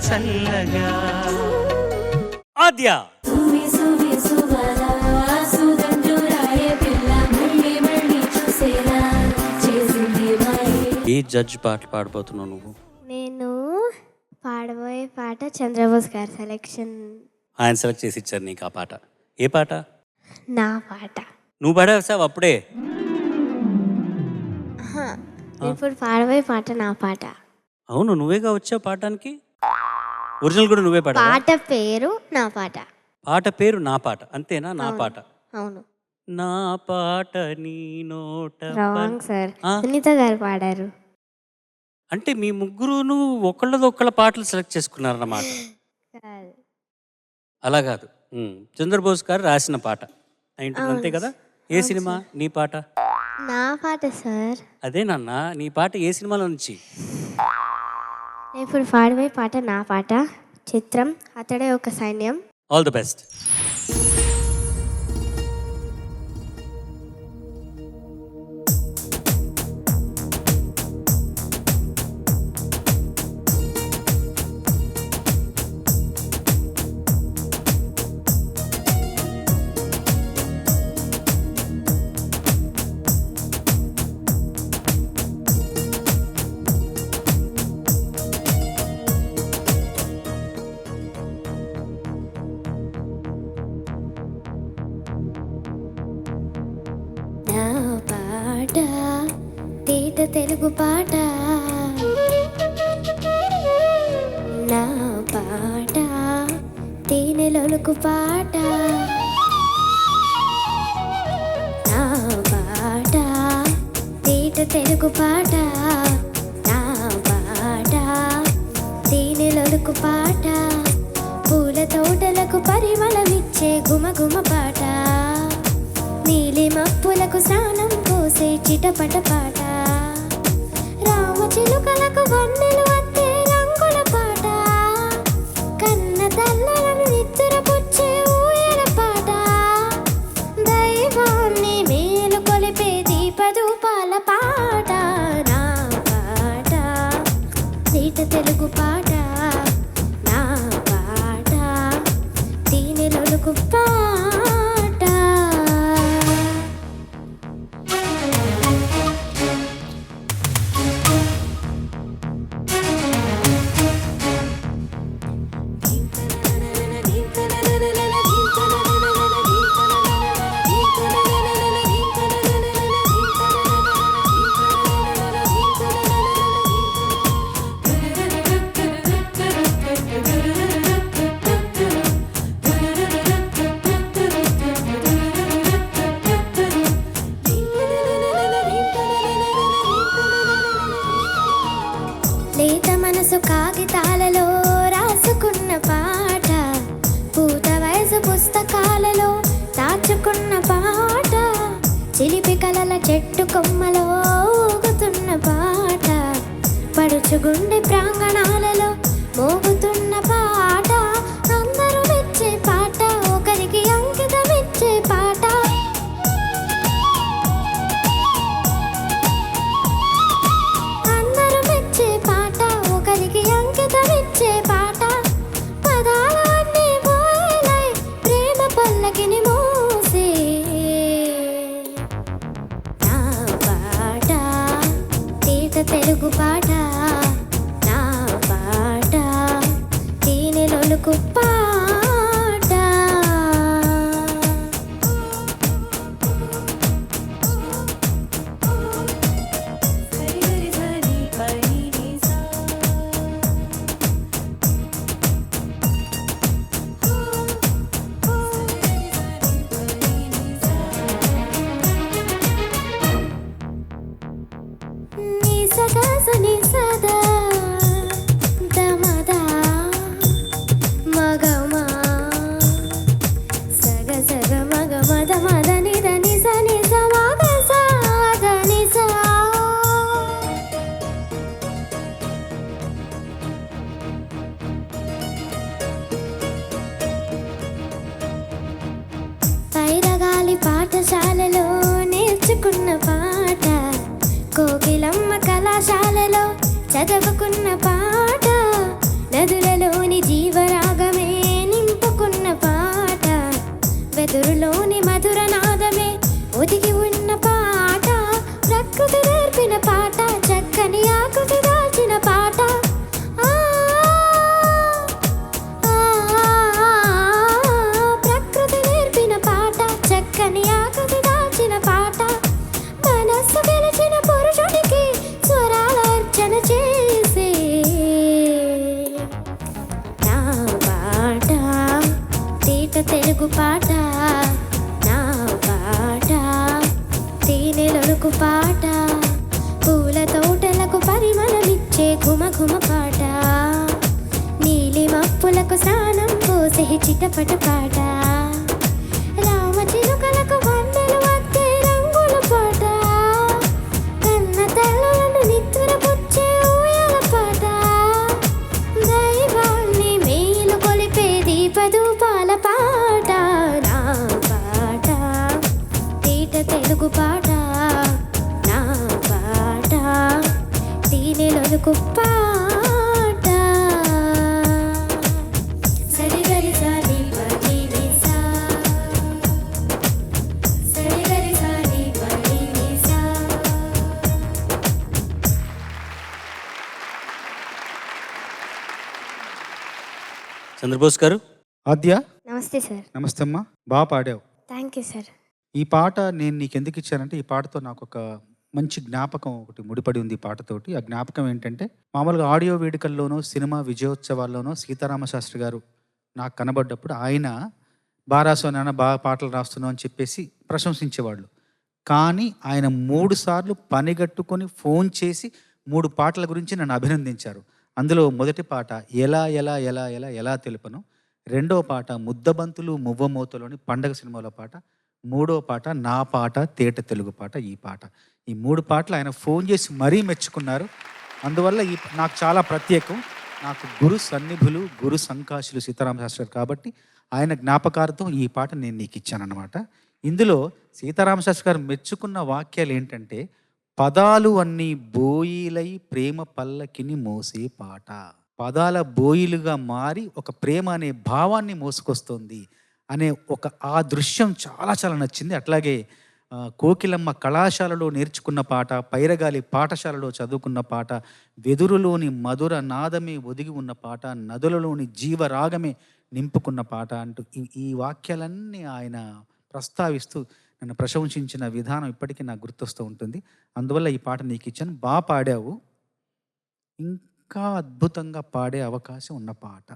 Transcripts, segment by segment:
చల్లగా. ఆద్య ఏ జడ్జ్ పాటలు పాడబోతున్నావు నువ్వు? నేను పాడబోయే పాట చంద్రబోస్ గారి సెలెక్షన్. ఆయన సెలెక్ట్ చేసి ఇచ్చారు నీకు ఆ పాట. ఏ పాట? నా పాట. నువ్వు పాడేసావు అప్పుడే. ఇప్పుడు పాడబోయే పాట నా పాట. అవును, నువ్వేగా వచ్చావు పాడడానికి. ఒరిజినల్ కూడా నువ్వే పాడ. పాట పేరు నా పాట. పాట పేరు నా పాట, అంతేనా? నా పాట. అవును. నా పాట నీ నోట. రాంగ్ సార్, సునీత గారు పాడారు. అంటే మీ ముగ్గురును ఒకళ్ళదొక్కళ్ళ పాటలు సెలెక్ట్ చేసుకున్నారన్నమాట. అలా కాదు, చంద్రబోస్ గారు రాసిన పాట అయింటుంది, అంతే కదా? ఏ సినిమా నీ పాట? నా పాట సార్. అదే నాన్న, నీ పాట ఏ సినిమాలో నుంచి? ఇప్పుడు పాడబోయే పాట నా పాట. చిత్రం అతడే ఒక సైన్యం. All the best. తేట తెలుగు పాట నా పాట, తేనెలొలుకు పాట నా పాట, తేట తెలుగు పాట నా పాట, తేనెలొలుకు పాట, పూల తోటలకు పరిమళమిచ్చే గుమగుమ పాట, నీలి మప్పులకు స్నానం పోసే చిటపట పాట, రామచిలుకలకు వన్నెలు అత్తే రంగుల పాట, కన్న తల్లలను నిద్రపుచ్చే ఊయల పాట, దైవాన్ని మేలు కొలిపే దీపధూపాల పాట నా పాట, తేట తెలుగు పాట నా పాట, తేనెలొలుకు పాట. లేత మనసు కాగితాలలో రాసుకున్న పాట, పూత వయసు పుస్తకాలలో దాచుకున్న పాట, చిలిపి కలల చెట్టు కొమ్మలో ఊగుతున్న పాట, పడుచు గుండె ప్రాంగణాలలో మోగుతున్న పాట, అందరూ మెచ్చే పాట, ఒకరికి అంకితమిచ్చే పాట, అందరూ మెచ్చే పాట, ఒకరికి అంకితమిచ్చే పాట, పదాలన్నీ పోయలై ప్రేమ పల్లకిని మోసే నా పాట, తేట తెలుగు పాట నా పాట, తేనెలొలుకు పాట. నీ సదా సుని సదా దమదా మగమా సగ సగ మగ మద మద నిద నిజ నిజ మగ సాద నిజ. పైరగాలి పాఠశాలలో నేర్చుకున్న పాట, కోకిలమ్మ కళాశాలలో చదువుకున్న పాట, నదులలో తెలుగు పాట నా పాట తేనెలొడుకు పాట పూల తోటలకు పరిమళమిచ్చే ఘుమ ఘుమ పాట నీలి మప్పులకు స్నానం పోసే చిటపట పాట రామ చిలుకలకు వందలు వద్దే రంగుల పాట కన్న తల్లులను నిద్రపుచ్చే ఊయల పాట దైవాన్ని మేలు కొలిపే దీపధూపాల పాట నా పాట తీట తెలుగు పాట నా పాట తేనెలొలుకు పాట సరిగరి సాని పని నిసా సరిగరి సాని పని నిసా. చంద్రబోస్ గారు. ఆద్య, నమస్తే సార్. నమస్తే అమ్మా. బాగా పాడావు. Thank you sir. ఈ పాట నేను నీకు ఎందుకు ఇచ్చానంటే, ఈ పాటతో నాకు ఒక మంచి జ్ఞాపకం ఒకటి ముడిపడి ఉంది ఈ పాటతోటి. ఆ జ్ఞాపకం ఏంటంటే, మామూలుగా ఆడియో వేడుకల్లోనో సినిమా విజయోత్సవాల్లోనో సీతారామ శాస్త్రి గారు నాకు కనబడ్డప్పుడు ఆయన బారాసో నాన్న బాగా పాటలు రాస్తున్నావు అని చెప్పేసి ప్రశంసించేవాళ్ళు. కానీ ఆయన 3 సార్లు పనిగట్టుకొని ఫోన్ చేసి 3 పాటల గురించి నన్ను అభినందించారు. అందులో మొదటి పాట ఎలా ఎలా ఎలా ఎలా ఎలా తెలుపను, రెండవ పాట ముద్దబంతులు మువ్వమోతలోని పండగ సినిమాలో పాట, మూడో పాట నా పాట తేట తెలుగు పాట. ఈ పాట, ఈ 3 పాటలు ఆయన ఫోన్ చేసి మరీ మెచ్చుకున్నారు. అందువల్ల ఈ నాకు చాలా ప్రత్యేకం. నాకు గురు సన్నిధులు గురు సంకాశులు సీతారామ శాస్త్రి గారు కాబట్టి ఆయన జ్ఞాపకార్థం ఈ పాట నేను నీకు ఇచ్చానన్నమాట. ఇందులో సీతారామ శాస్త్రి గారు మెచ్చుకున్న వాక్యాలు ఏంటంటే, పదాలు అన్నీ బోయిలై ప్రేమ పల్లకిని మోసే పాట. పదాల బోయిలుగా మారి ఒక ప్రేమ అనే భావాన్ని మోసుకొస్తుంది అనే ఆ దృశ్యం చాలా చాలా నచ్చింది. అట్లాగే కోకిలమ్మ కళాశాలలో నేర్చుకున్న పాట, పైరగాలి పాఠశాలలో చదువుకున్న పాట, వెదురులోని మధుర నాదమే ఒదిగి ఉన్న పాట, నదులలోని జీవరాగమే నింపుకున్న పాట అంటూ ఈ వాక్యాలన్నీ ఆయన ప్రస్తావిస్తూ నన్ను ప్రశంసించిన విధానం ఇప్పటికీ నాకు గుర్తొస్తూ ఉంటుంది. అందువల్ల ఈ పాట నీకు ఇచ్చాను. బాగా పాడావు. ఇంకా అద్భుతంగా పాడే అవకాశం ఉన్న పాట.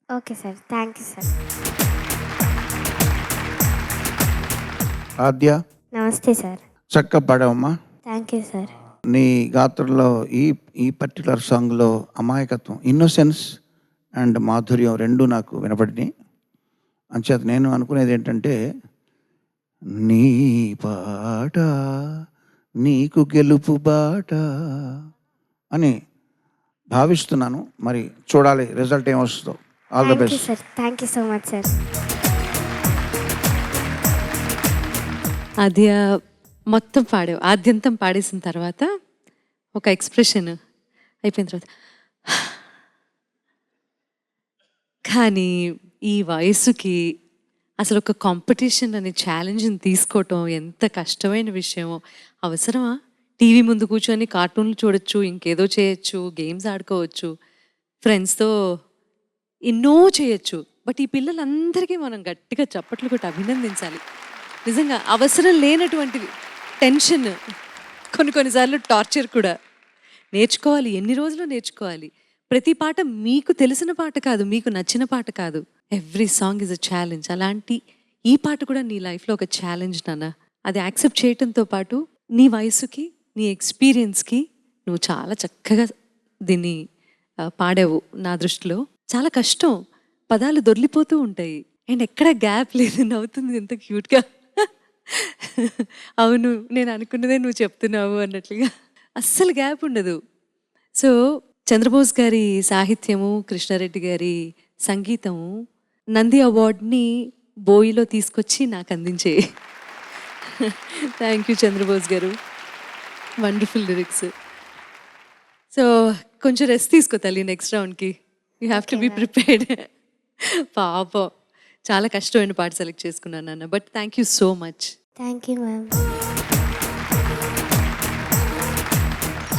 Okay sir. Thank you sir. Aadya, నమస్తే సార్. చక్కగా పాడావమ్మా. Thank you sir. నీ గాత్రంలో ఈ పర్టికులర్ సాంగ్లో అమాయకత్వం, ఇన్నోసెన్స్ అండ్ మాధుర్యం రెండు నాకు వినపడినాయి. అంచేత నేను అనుకునేది ఏంటంటే, నీ పాట నీకు గెలుపు బాట అని భావిస్తున్నాను. మరి చూడాలి రిజల్ట్ ఏమొస్తుందో. All the thank you best. Sir. Thank you so much sir. Aadya మొత్తం పాడావు. ఆద్యంతం పాడేసిన తర్వాత ఒక ఎక్స్ప్రెషన్ అయిపోయిన తర్వాత, కానీ ఈ వయసుకి అసలు ఒక కాంపిటీషన్ అనే ఛాలెంజ్ని తీసుకోవటం ఎంత కష్టమైన విషయమో. అవసరమా? టీవీ ముందు కూర్చొని కార్టూన్లు చూడొచ్చు, ఇంకేదో చేయొచ్చు, గేమ్స్ ఆడుకోవచ్చు, ఫ్రెండ్స్తో ఎన్నో చేయొచ్చు. బట్ ఈ పిల్లలందరికీ మనం గట్టిగా చప్పట్లు కొట్టి అభినందించాలి. నిజంగా అవసరం లేనటువంటివి, టెన్షన్, కొన్నిసార్లు టార్చర్ కూడా. నేర్చుకోవాలి, ఎన్ని రోజులు నేర్చుకోవాలి. ప్రతి పాట మీకు తెలిసిన పాట కాదు, మీకు నచ్చిన పాట కాదు. Every song is a challenge. అలాంటి ఈ పాట కూడా నీ లైఫ్లో ఒక ఛాలెంజ్ నాన్న. అది యాక్సెప్ట్ చేయటంతో పాటు నీ వయసుకి, నీ ఎక్స్పీరియన్స్కి నువ్వు చాలా చక్కగా దీన్ని పాడావు. నా దృష్టిలో చాలా కష్టం, పదాలు దొర్లిపోతూ ఉంటాయి అండ్ ఎక్కడ గ్యాప్ లేదు. నవ్వుతుంది ఎంత క్యూట్గా. అవును, నేను అనుకున్నదే నువ్వు చెప్తున్నావు అన్నట్లుగా. అస్సలు గ్యాప్ ఉండదు. సో చంద్రబోస్ గారి సాహిత్యము, కృష్ణారెడ్డి గారి సంగీతము నంది అవార్డ్ని బోయిలో తీసుకొచ్చి నాకు అందించే. థ్యాంక్ యూ చంద్రబోస్ గారు. Wonderful lyrics. సో కొంచెం రెస్ట్ తీసుకో తల్లి, నెక్స్ట్ రౌండ్కి you have to be prepared. పాపం చాలా కష్టమైన పాట సెలెక్ట్ చేసుకున్నాను నాన్న. But thank you so much. Thank you ma'am.